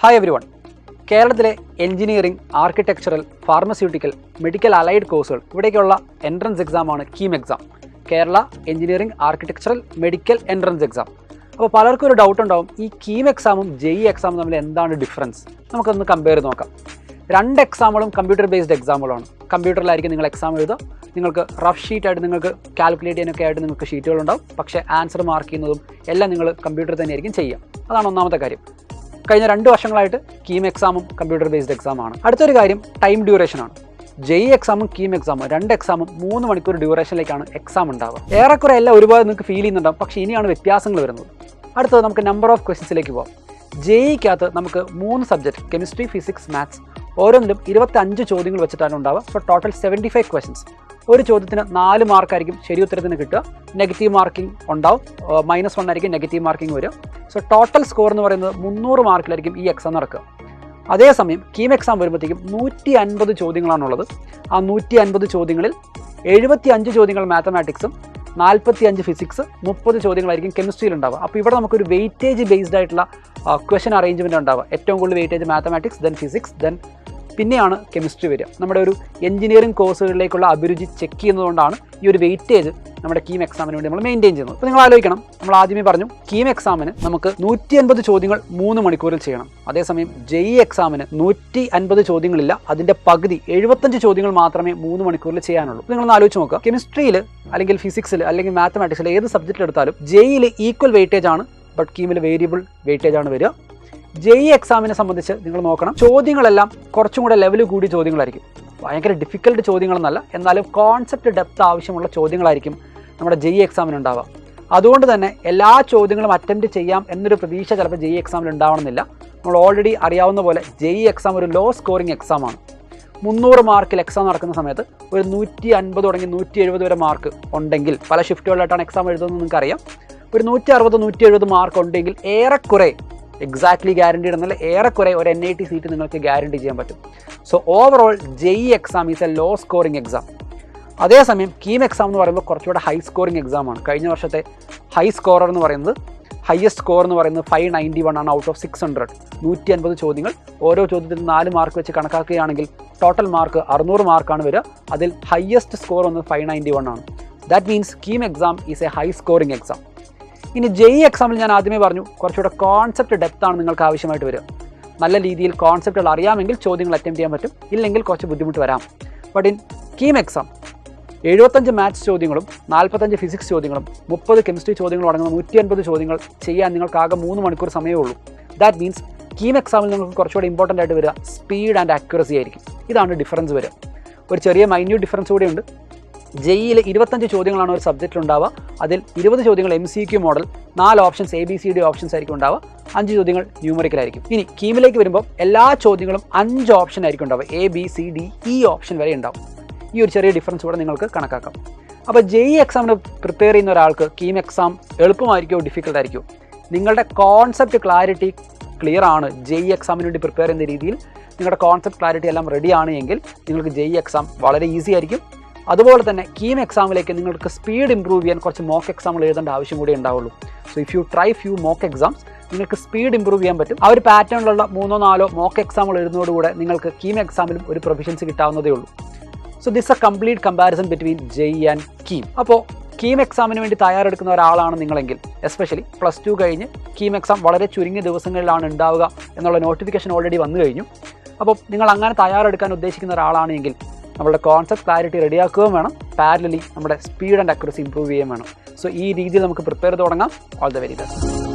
Hi everyone. കേരളത്തിലെ engineering, architectural, pharmaceutical, medical allied കോഴ്സുകൾ ഇവിടേക്കുള്ള എൻട്രൻസ് എക്സാമാണ് KEAM exam. Kerala engineering, architectural, medical entrance exam. അപ്പോൾ പലർക്കും ഒരു ഡൗട്ട് ഉണ്ടാവും, ഈ കീം എക്സാമും JEE എക്സാമും തമ്മിൽ എന്താണ് ഡിഫറൻസ്? നമുക്കൊന്ന് കമ്പയർ ചെയ്ത് നോക്കാം. രണ്ട് എക്സാമുകളും കമ്പ്യൂട്ടർ ബേസ്ഡ് എക്സാമുകളാണ്. കമ്പ്യൂട്ടറിലായിരിക്കും നിങ്ങൾ എക്സാം എഴുതുക. നിങ്ങൾക്ക് റഫ് ഷീറ്റായിട്ട് നിങ്ങൾക്ക് കാൽക്കുലേറ്റ് ചെയ്യാനൊക്കെ ആയിട്ട് നിങ്ങൾക്ക് ഷീറ്റുകളുണ്ടാവും. പക്ഷേ ആൻസർ മാർക്ക് ചെയ്യുന്നതും എല്ലാം നിങ്ങൾ കമ്പ്യൂട്ടറിൽ തന്നെയായിരിക്കും ചെയ്യുക. അതാണ് ഒന്നാമത്തെ കാര്യം. കഴിഞ്ഞ 2 വർഷങ്ങളായിട്ട് കീം എക്സാമും കമ്പ്യൂട്ടർ ബേസ്ഡ് എക്സാമാണ്. അടുത്തൊരു കാര്യം ടൈം ഡ്യൂറേഷനാണ്. JEE എക്സാമും കീം എക്സാമും 2 എക്സാമും 3 മണിക്കൂർ ഡ്യൂറേഷനിലേക്കാണ് എക്സാം ഉണ്ടാവുക. ഏറെക്കുറെ എല്ലാം ഒരുപാട് നിങ്ങൾക്ക് ഫീൽ ചെയ്യുന്നുണ്ടാവും. പക്ഷേ ഇനിയാണ് വ്യത്യാസങ്ങൾ വരുന്നത്. അടുത്തത് നമുക്ക് നമ്പർ ഓഫ് ക്വസ്റ്റ്യൻസിലേക്ക് പോകാം. JEEക്കകത്ത് നമുക്ക് 3 സബ്ജക്റ്റ്, കെമിസ്ട്രി, ഫിസിക്സ്, മാത്സ്, ഓരോന്നിലും 25 ചോദ്യങ്ങൾ വെച്ചിട്ടാണ് ഉണ്ടാവുക. So total 75 questions. ഒരു ചോദ്യത്തിന് 4 മാർക്കായിരിക്കും ശരി ഉത്തരത്തിന് കിട്ടുക. നെഗറ്റീവ് മാർക്കിംഗ് ഉണ്ടാവും. -1 ആയിരിക്കും നെഗറ്റീവ് മാർക്കിംഗ് വരിക. സോ ടോട്ടൽ സ്കോർ എന്ന് പറയുന്നത് 300 മാർക്കിലായിരിക്കും ഈ എക്സാം നടക്കുക. അതേസമയം കീം എക്സാം വരുമ്പോഴത്തേക്കും 150 ചോദ്യങ്ങളാണുള്ളത്. ആ 150 ചോദ്യങ്ങളിൽ 75 ചോദ്യങ്ങൾ മാത്തമാറ്റിക്സും 45 ഫിസിക്സ്, 30 ചോദ്യങ്ങളായിരിക്കും കെമിസ്ട്രിയിൽ ഉണ്ടാവുക. അപ്പോൾ ഇവിടെ നമുക്കൊരു വെയിറ്റേജ് ബേസ്ഡ് ആയിട്ടുള്ള ക്വസ്റ്റ്യൻ അറേഞ്ച്മെൻറ്റ് ഉണ്ടാവുക. ഏറ്റവും കൂടുതൽ weightage mathematics, then physics, then പിന്നെയാണ് കെമിസ്ട്രി വരിക. നമ്മുടെ ഒരു എഞ്ചിനീയറിംഗ് കോഴ്സുകളിലേക്കുള്ള അഭിരുചി ചെക്ക് ചെയ്യുന്നതുകൊണ്ടാണ് ഈ ഒരു വെയിറ്റേജ് നമ്മുടെ കീം എക്സാമിന് വേണ്ടി നമ്മൾ മെയിൻറ്റെയിൻ ചെയ്യുന്നത്. അപ്പോൾ നിങ്ങൾ ആലോചിക്കണം, നമ്മൾ ആദ്യമേ പറഞ്ഞു കീം എക്സാമിന് നമുക്ക് 150 ചോദ്യങ്ങൾ 3 മണിക്കൂറിൽ ചെയ്യണം. അതേസമയം JEE എക്സാമിന് 150 ചോദ്യങ്ങളില്ല, അതിൻ്റെ പകുതി 75 ചോദ്യങ്ങൾ മാത്രമേ 3 മണിക്കൂറിൽ ചെയ്യാനുള്ളൂ. നിങ്ങളൊന്ന് ആലോചിച്ച് നോക്കുക, കെമിസ്ട്രിയിൽ അല്ലെങ്കിൽ ഫിസിക്സിൽ അല്ലെങ്കിൽ മാത്തമാറ്റിക്സിൽ ഏത് സബ്ജക്റ്റിൽ എടുത്താലും JEEയിൽ ഈക്വൽ വെയിറ്റേജ് ആണ്, ബട്ട് കീമിൽ വേരിയബിൾ വെയിറ്റേജ് ആണ് വരിക. JEE എക്സാമിനെ സംബന്ധിച്ച് നിങ്ങൾ നോക്കണം, ചോദ്യങ്ങളെല്ലാം കുറച്ചും കൂടെ ലെവൽ കൂടിയ ചോദ്യങ്ങളായിരിക്കും. ഭയങ്കര ഡിഫിക്കൽട്ട് ചോദ്യങ്ങളെന്നല്ല, എന്നാലും കോൺസെപ്റ്റ് ഡെപ്ത് ആവശ്യമുള്ള ചോദ്യങ്ങളായിരിക്കും നമ്മുടെ JEE എക്സാമിന് ഉണ്ടാവുക. അതുകൊണ്ട് തന്നെ എല്ലാ ചോദ്യങ്ങളും അറ്റൻഡ് ചെയ്യാം എന്നൊരു പ്രതീക്ഷ ചിലപ്പോൾ JEE എക്സാമിൽ ഉണ്ടാവണമെന്നില്ല. നമ്മൾ ഓൾറെഡി അറിയാവുന്ന പോലെ JEE എക്സാം ഒരു ലോ സ്കോറിംഗ് എക്സാമാണ്. 300 മാർക്കിൽ എക്സാം നടക്കുന്ന സമയത്ത് ഒരു 150 തുടങ്ങി 170 വരെ മാർക്ക് ഉണ്ടെങ്കിൽ, പല ഷിഫ്റ്റുകളിലായിട്ടാണ് എക്സാം എഴുതുന്നത് നിങ്ങൾക്കറിയാം, ഒരു 160-170 മാർക്ക് ഉണ്ടെങ്കിൽ ഏറെക്കുറെ, എക്സാക്ട്ലി ഗ്യാരണ്ടീഡ് എന്നല്ല, ഏറെക്കുറെ ഒരു NIT സീറ്റ് നിങ്ങൾക്ക് ഗ്യാരണ്ടി ചെയ്യാൻ പറ്റും. So overall JEE exam is a low scoring exam. അതേസമയം കീം എക്സാം എന്ന് പറയുമ്പോൾ കുറച്ചുകൂടെ ഹൈ സ്കോറിംഗ് എക്സാമാണ്. കഴിഞ്ഞ വർഷത്തെ ഹൈ സ്കോറർ എന്ന് പറയുന്നത്, ഹയസ്റ്റ് സ്കോർ എന്ന് പറയുന്നത് 591 ആണ് ഔട്ട് ഓഫ് 600. 150 ചോദ്യങ്ങൾ, ഓരോ ചോദ്യത്തിനും 4 മാർക്ക് വെച്ച് കണക്കാക്കുകയാണെങ്കിൽ ടോട്ടൽ മാർക്ക് 600 മാർക്കാണ് വരിക. അതിൽ ഹയസ്റ്റ് സ്കോർ വന്നത് 591 ആണ്. That means KEAM exam is A high scoring exam. ഇനി JEE എക്സാമിൽ ഞാൻ ആദ്യമേ പറഞ്ഞു കുറച്ചുകൂടെ കോൺസെപ്റ്റ് ഡെപ്താണ് നിങ്ങൾക്ക് ആവശ്യമായിട്ട് വരിക. നല്ല രീതിയിൽ കോൺസെപ്റ്റുകൾ അറിയാമെങ്കിൽ ചോദ്യങ്ങൾ അറ്റംപ്റ്റ് ചെയ്യാൻ പറ്റും, ഇല്ലെങ്കിൽ കുറച്ച് ബുദ്ധിമുട്ട് വരാം. But in KEAM exam 75 maths ചോദ്യങ്ങളും 45 ഫിസിക്സ് ചോദ്യങ്ങളും 30 കെമിസ്ട്രി ചോദ്യങ്ങളും അടങ്ങുന്ന 150 ചോദ്യങ്ങൾ ചെയ്യാൻ നിങ്ങൾക്ക് ആകെ 3 മണിക്കൂർ സമയമേ ഉള്ളൂ. ദാറ്റ് മീൻസ് കീം എക്സാമിൽ നിങ്ങൾക്ക് കുറച്ചുകൂടെ ഇമ്പോർട്ടൻ്റ് ആയിട്ട് വരിക സ്പീഡ് ആൻഡ് ആക്യുറസി ആയിരിക്കും. ഇതാണ് ഡിഫറൻസ് വരിക. ഒരു ചെറിയ മൈന്യൂട്ട് ഡിഫറൻസ് കൂടിയുണ്ട്. JEEയിൽ 25 ചോദ്യങ്ങളാണ് ഒരു സബ്ജക്റ്റിൽ ഉണ്ടാവുക. അതിൽ 20 ചോദ്യങ്ങൾ MCQ model, 4 options ABCD options ആയിരിക്കും ഉണ്ടാവുക, 5 ചോദ്യങ്ങൾ ന്യൂമറിക്കലായിരിക്കും. ഇനി കീമിലേക്ക് വരുമ്പോൾ എല്ലാ ചോദ്യങ്ങളും 5 ഓപ്ഷൻ ആയിരിക്കും ഉണ്ടാവുക. ABCDE ഓപ്ഷൻ വരെ ഉണ്ടാവും. ഈ ഒരു ചെറിയ ഡിഫറൻസ് കൂടെ നിങ്ങൾക്ക് കണക്കാക്കാം. അപ്പോൾ JEE എക്സാമിന് പ്രിപ്പയർ ചെയ്യുന്ന ഒരാൾക്ക് കീം എക്സാം എളുപ്പമായിരിക്കുമോ ഡിഫിക്കൽട്ട് ആയിരിക്കുമോ? നിങ്ങളുടെ കോൺസെപ്റ്റ് ക്ലാരിറ്റി ക്ലിയർ ആണ്, JEE എക്സാമിന് വേണ്ടി പ്രിപ്പയർ ചെയ്യുന്ന രീതിയിൽ നിങ്ങളുടെ കോൺസെപ്റ്റ് ക്ലാരിറ്റി എല്ലാം റെഡിയാണ് എങ്കിൽ നിങ്ങൾക്ക് JEE എക്സാം വളരെ ഈസി ആയിരിക്കും. അതുപോലെ തന്നെ കീം എക്സാമിലേക്ക് നിങ്ങൾക്ക് സ്പീഡ് ഇംപ്രൂവ് ചെയ്യാൻ കുറച്ച് മോക്ക് എക്സാമുകൾ എഴുതേണ്ട ആവശ്യം കൂടി ഉണ്ടാവുള്ളൂ. So if you try few mock exams നിങ്ങൾക്ക് സ്പീഡ് ഇംപ്രൂവ് ചെയ്യാൻ പറ്റും. ആ ഒരു പാറ്റേണിലുള്ള 3-4 മോക്ക് എക്സാമുകൾ എഴുതുന്നതോടുകൂടെ നിങ്ങൾക്ക് കീം എക്സാമിലും ഒരു പ്രൊഫിഷ്യൻസി കിട്ടാവുന്നതേ ഉള്ളൂ. So this A complete comparison between JEE and KEAM. അപ്പോൾ കീം എക്സാമിന് വേണ്ടി തയ്യാറെടുക്കുന്ന ഒരാളാണ് നിങ്ങളെങ്കിൽ, എസ്പെഷ്യലി +2 കഴിഞ്ഞ് കീം എക്സാം വളരെ ചുരുങ്ങിയ ദിവസങ്ങളിലാണ് ഉണ്ടാവുക എന്നുള്ള നോട്ടിഫിക്കേഷൻ ഓൾറെഡി വന്നു കഴിഞ്ഞു. അപ്പോൾ നിങ്ങൾ അങ്ങനെ തയ്യാറെടുക്കാൻ ഉദ്ദേശിക്കുന്ന ഒരാളാണെങ്കിൽ നമ്മളുടെ കോൺസെപ്റ്റ് ക്ലാരിറ്റി റെഡിയാക്കുകയും വേണം, പാരലലി നമ്മുടെ സ്പീഡ് ആൻഡ് അക്യുറസി ഇംപ്രൂവ് ചെയ്യുകയും വേണം. സോ ഈ രീതിയിൽ നമുക്ക് പ്രിപ്പയർ ചെയ്ത് തുടങ്ങാം. All the very best.